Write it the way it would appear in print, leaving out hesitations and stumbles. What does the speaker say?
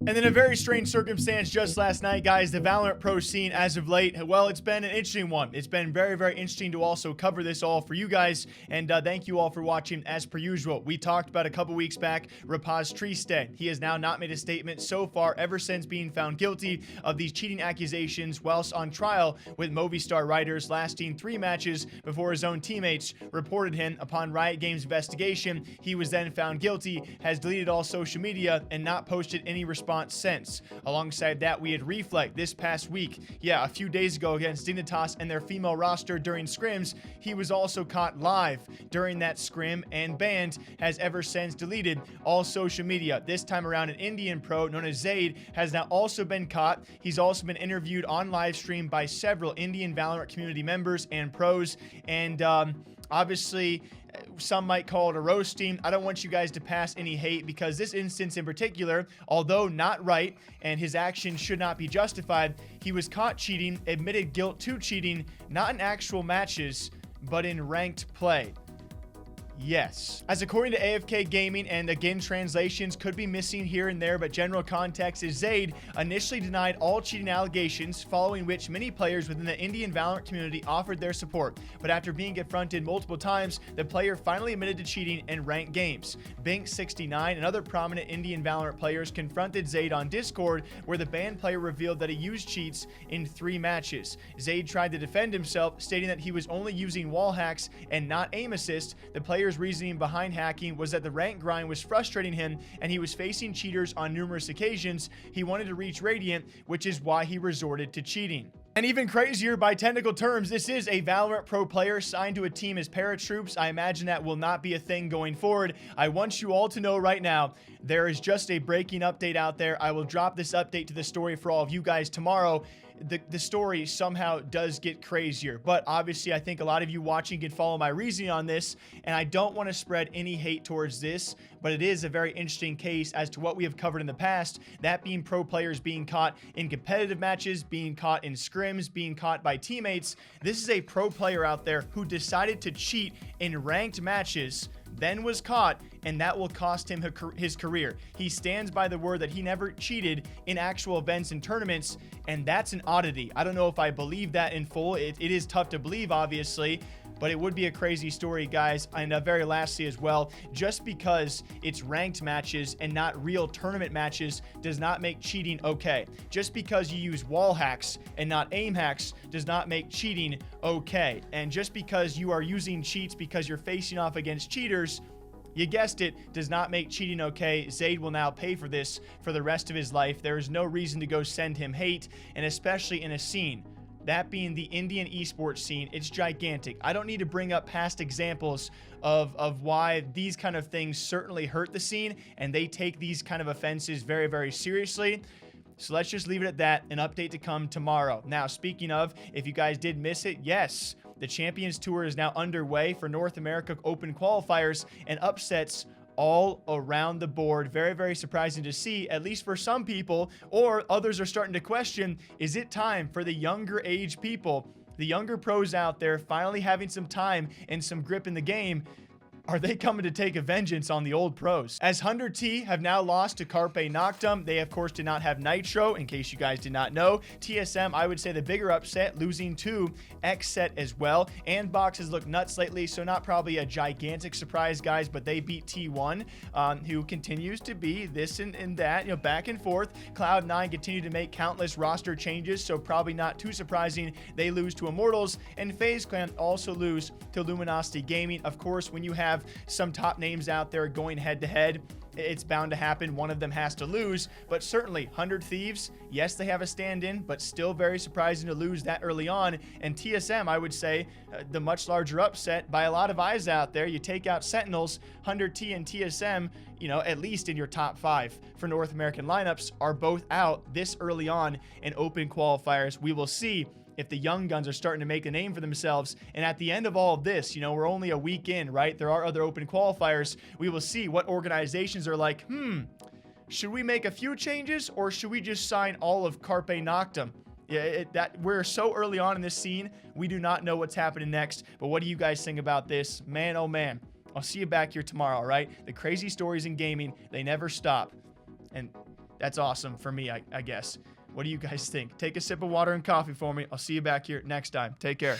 And then a very strange circumstance just last night, guys, the Valorant Pro scene as of late, well, it's been an interesting one. It's been very, very interesting to also cover this all for you guys, and thank you all for watching as per usual. We talked about a couple weeks back, Rapaz Triste. He has now not made a statement so far ever since being found guilty of these cheating accusations whilst on trial with Movistar Riders, lasting 3 matches before his own teammates reported him. Upon Riot Games' investigation, he was then found guilty, has deleted all social media, and not posted any response since. Alongside that, we had Reflect this past week. Yeah, a few days ago against Dignitas and their female roster during scrims. He was also caught live during that scrim and banned, has ever since deleted all social media. This time around, an Indian pro known as Zaid has now also been caught. He's also been interviewed on live stream by several Indian Valorant community members and pros, and obviously some might call it a roasting. I don't want you guys to pass any hate, because this instance in particular, although not right and his actions should not be justified, he was caught cheating, admitted guilt to cheating, not in actual matches, but in ranked play. Yes. As according to AFK Gaming, and again, translations could be missing here and there, but general context is Zaid initially denied all cheating allegations, following which many players within the Indian Valorant community offered their support. But after being confronted multiple times, the player finally admitted to cheating in ranked games. Bink69 and other prominent Indian Valorant players confronted Zaid on Discord, where the banned player revealed that he used cheats in 3 matches. Zaid tried to defend himself, stating that he was only using wall hacks and not aim assist. The player reasoning behind hacking was that the rank grind was frustrating him and he was facing cheaters on numerous occasions. He wanted to reach Radiant, which is why he resorted to cheating. And even crazier by technical terms, this is a Valorant Pro player signed to a team as paratroops. I imagine that will not be a thing going forward. I want you all to know right now, there is just a breaking update out there. I will drop this update to the story for all of you guys tomorrow. The story somehow does get crazier, but obviously I think a lot of you watching can follow my reasoning on this, and I don't want to spread any hate towards this, but it is a very interesting case as to what we have covered in the past, that being pro players being caught in competitive matches, being caught in scrims, being caught by teammates. This is a pro player out there who decided to cheat in ranked matches, then was caught, and that will cost him his career. He stands by the word that he never cheated in actual events and tournaments, and that's an oddity. I don't know if I believe that in full. It is tough to believe, obviously, but it would be a crazy story, guys. And very lastly as well, just because it's ranked matches and not real tournament matches does not make cheating okay. Just because you use wall hacks and not aim hacks does not make cheating okay. And just because you are using cheats because you're facing off against cheaters, you guessed it, does not make cheating okay. Zaid will now pay for this for the rest of his life. There is no reason to go send him hate, and especially in a scene, that being the Indian esports scene. It's gigantic. I don't need to bring up past examples of why these kind of things certainly hurt the scene, and they take these kind of offenses very, very seriously. So let's just leave it at that. An update to come tomorrow. Now, speaking of, if you guys did miss it, yes, the Champions Tour is now underway for North America Open qualifiers, and upsets all around the board. Very, very surprising to see, at least for some people, or others are starting to question, is it time for the younger age people, the younger pros out there, finally having some time and some grip in the game? Are they coming to take a vengeance on the old pros? As 100T have now lost to Carpe Noctem, they of course did not have Nitro, in case you guys did not know. TSM, I would say the bigger upset, losing to Xset as well. And Box has looked nuts lately, so not probably a gigantic surprise, guys, but they beat T1, who continues to be this and that, you know, back and forth. Cloud9 continue to make countless roster changes, so probably not too surprising they lose to Immortals. And FaZe Clan also lose to Luminosity Gaming. Of course, when you have some top names out there going head to head, it's bound to happen. One of them has to lose, but certainly 100 Thieves, yes, they have a stand-in, but still very surprising to lose that early on. And TSM, I would say, the much larger upset by a lot of eyes out there. You take out Sentinels, 100T and TSM, you know, at least in your top 5 for North American lineups, are both out this early on in open qualifiers. We will see if the young guns are starting to make a name for themselves. And at the end of all of this, you know, we're only a week in, right? There are other open qualifiers. We will see what organizations are like, should we make a few changes, or should we just sign all of Carpe Noctem? Yeah, that we're so early on in this scene, we do not know what's happening next. But what do you guys think about this? Man, oh man. I'll see you back here tomorrow, all right? The crazy stories in gaming, they never stop. And that's awesome for me, I guess. What do you guys think? Take a sip of water and coffee for me. I'll see you back here next time. Take care.